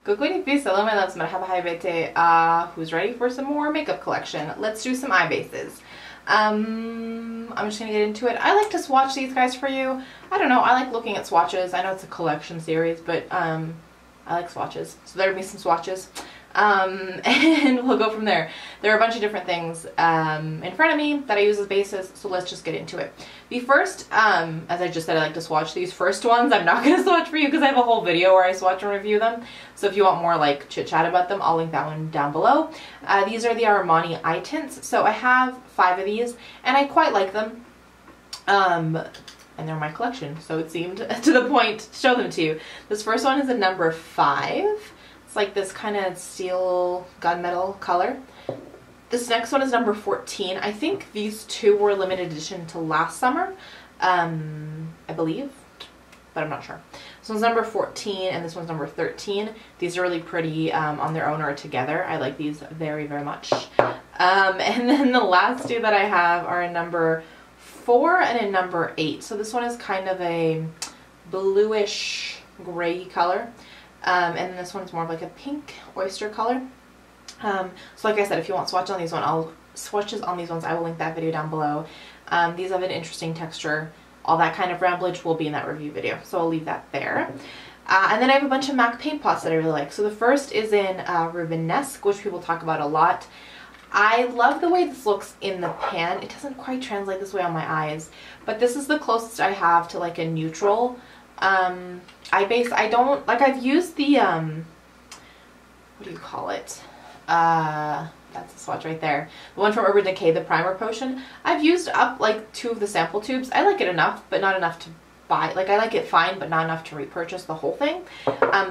Coucou les filles, hello my loves, marhaba habibi, who's ready for some more makeup collection? Let's do some eye bases. I'm just gonna get into it. I like to swatch these guys for you. I don't know, I like looking at swatches. I know it's a collection series, but I like swatches. So there'll be some swatches. And we'll go from there. There are a bunch of different things in front of me that I use as bases, so let's just get into it. The first, as I just said, I like to swatch these first ones. I'm not going to swatch for you because I have a whole video where I swatch and review them. So if you want more like chit chat about them, I'll link that one down below. These are the Armani Eye Tints. So I have 5 of these and I quite like them. And they're my collection, so it seemed to the point to show them to you. This first one is a number 5. It's like this kind of steel gunmetal color. This next one is number 14. I think these two were limited edition to last summer, I believe, but I'm not sure. This one's number 14 and this one's number 13. These are really pretty on their own or together. I like these very, very much. And then the last two that I have are a number 4 and a number 8. So this one is kind of a bluish gray color. And this one's more of like a pink oyster color. So like I said, if you want swatches on these ones, I will link that video down below. These have an interesting texture. All that kind of ramblage will be in that review video, so I'll leave that there. And then I have a bunch of MAC paint pots that I really like. So the first is in Rubenesque, which people talk about a lot. I love the way this looks in the pan. It doesn't quite translate this way on my eyes, but this is the closest I have to like a neutral eye base. I don't, like, I've used the, what do you call it? That's the swatch right there. The one from Urban Decay, the primer potion. I've used up like 2 of the sample tubes. I like it enough, but not enough to buy. Like, I like it fine, but not enough to repurchase the whole thing.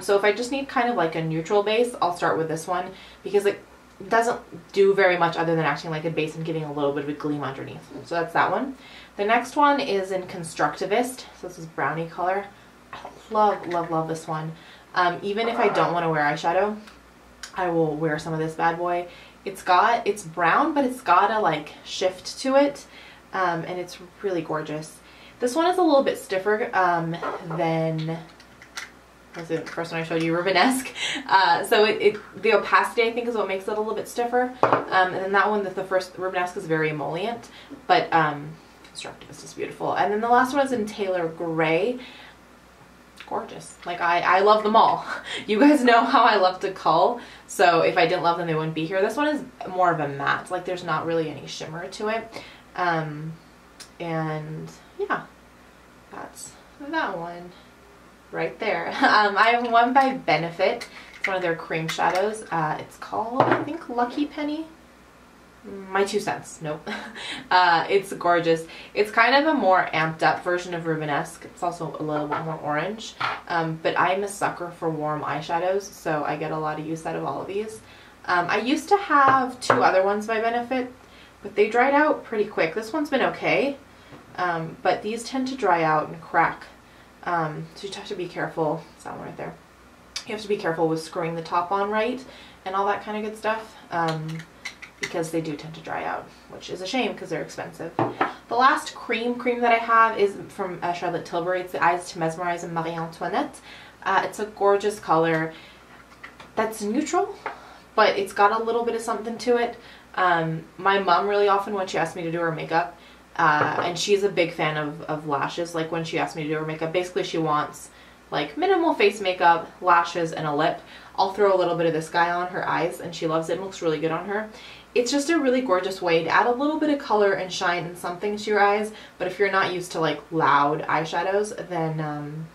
So if I just need kind of like a neutral base, I'll start with this one because it doesn't do very much other than acting like a base and giving a little bit of a gleam underneath. So that's that one. The next one is in Constructivist. So this is brownie color. I love, love, love this one. Even if I don't want to wear eyeshadow, I will wear some of this bad boy. It's brown, but it's got a like shift to it, and it's really gorgeous. This one is a little bit stiffer than the first one I showed you, Rubenesque. So the opacity, I think, is what makes it a little bit stiffer. And then that one, the first Rubenesque, is very emollient, but Constructivist is beautiful. And then the last one is in Tailor Gray. Gorgeous. Like, I love them all. You guys know how I love to cull, so if I didn't love them, they wouldn't be here. This one is more of a matte. Like, there's not really any shimmer to it. And yeah, that's that one right there. I have one by Benefit. It's one of their cream shadows. It's called, I think, Lucky Penny. My 2 cents. Nope. It's gorgeous. It's kind of a more amped up version of Rubenesque. It's also a little bit more orange. But I'm a sucker for warm eyeshadows, so I get a lot of use out of all of these. I used to have 2 other ones by Benefit, but they dried out pretty quick. This one's been okay, but these tend to dry out and crack. So you just have to be careful. It's that one right there. You have to be careful with screwing the top on right and all that kind of good stuff. Because they do tend to dry out, which is a shame because they're expensive. The last cream that I have is from Charlotte Tilbury. It's the Eyes to Mesmerize and Marie Antoinette. It's a gorgeous color that's neutral, but it's got a little bit of something to it. My mom really often, when she asks me to do her makeup, and she's a big fan of lashes, like when she asks me to do her makeup, basically she wants like minimal face makeup, lashes, and a lip. I'll throw a little bit of this guy on her eyes and she loves it and looks really good on her. It's just a really gorgeous way to add a little bit of color and shine and something to your eyes, but if you're not used to like loud eyeshadows, then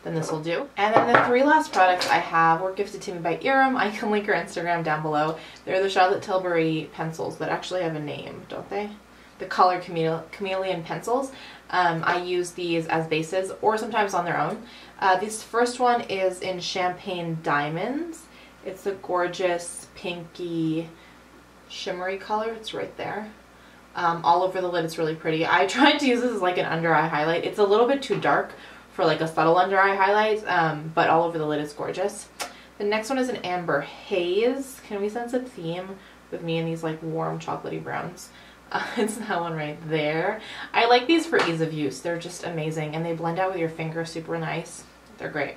this will do. And then the 3 last products I have were gifted to me by Iram. I can link her Instagram down below. They're the Charlotte Tilbury pencils that actually have a name, don't they? The Color Chameleon pencils. I use these as bases or sometimes on their own. This first one is in Champagne Diamonds. It's a gorgeous pinky shimmery color. It's right there. All over the lid. It's really pretty. I tried to use this as like an under eye highlight. It's a little bit too dark for like a subtle under eye highlight, but all over the lid is gorgeous. The next one is an Amber Haze. Can we sense a theme with me in these like warm chocolatey browns? It's that one right there. I like these for ease of use. They're just amazing and they blend out with your finger super nice. They're great.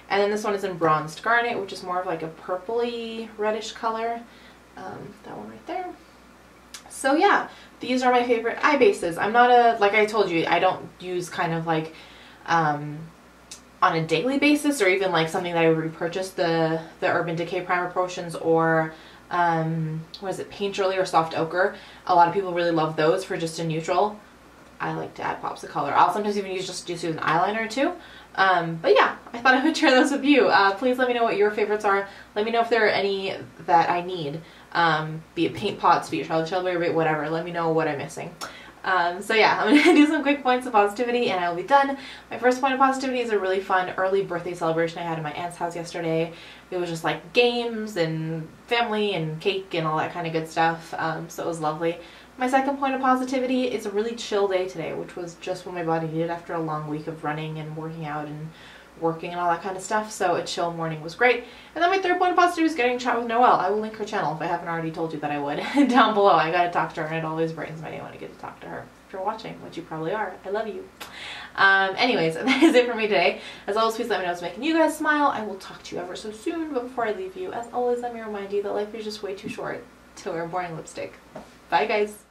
And then this one is in Bronzed Garnet, which is more of like a purpley reddish color. That one right there. So yeah, these are my favorite eye bases. I'm not a, like I told you, I don't use kind of like on a daily basis, or even like something that I would repurchase, the Urban Decay Primer Potions, or what is it, Paint Early or Soft Ochre. A lot of people really love those for just a neutral. I like to add pops of color. I'll sometimes even just use an eyeliner too. But yeah, I thought I would share those with you. Please let me know what your favorites are. Let me know if there are any that I need. Be it paint pots, be it Tilbury, whatever. Let me know what I'm missing. So yeah, I'm going to do some quick points of positivity and I will be done. My first point of positivity is a really fun early birthday celebration I had at my aunt's house yesterday. It was just like games and family and cake and all that kind of good stuff. So it was lovely. My second point of positivity is a really chill day today, which was just what my body needed after a long week of running and working out and working and all that kind of stuff. So a chill morning was great. And then my third point of positivity is getting a chat with Noelle. I will link her channel if I haven't already told you that I would down below. I gotta talk to her, and it always brightens my day when I get to talk to her. If you're watching, which you probably are, I love you. Anyways, that is it for me today. As always, please let me know what's making you guys smile. I will talk to you ever so soon. But before I leave you, as always, let me remind you that life is just way too short to wear boring lipstick. Bye guys.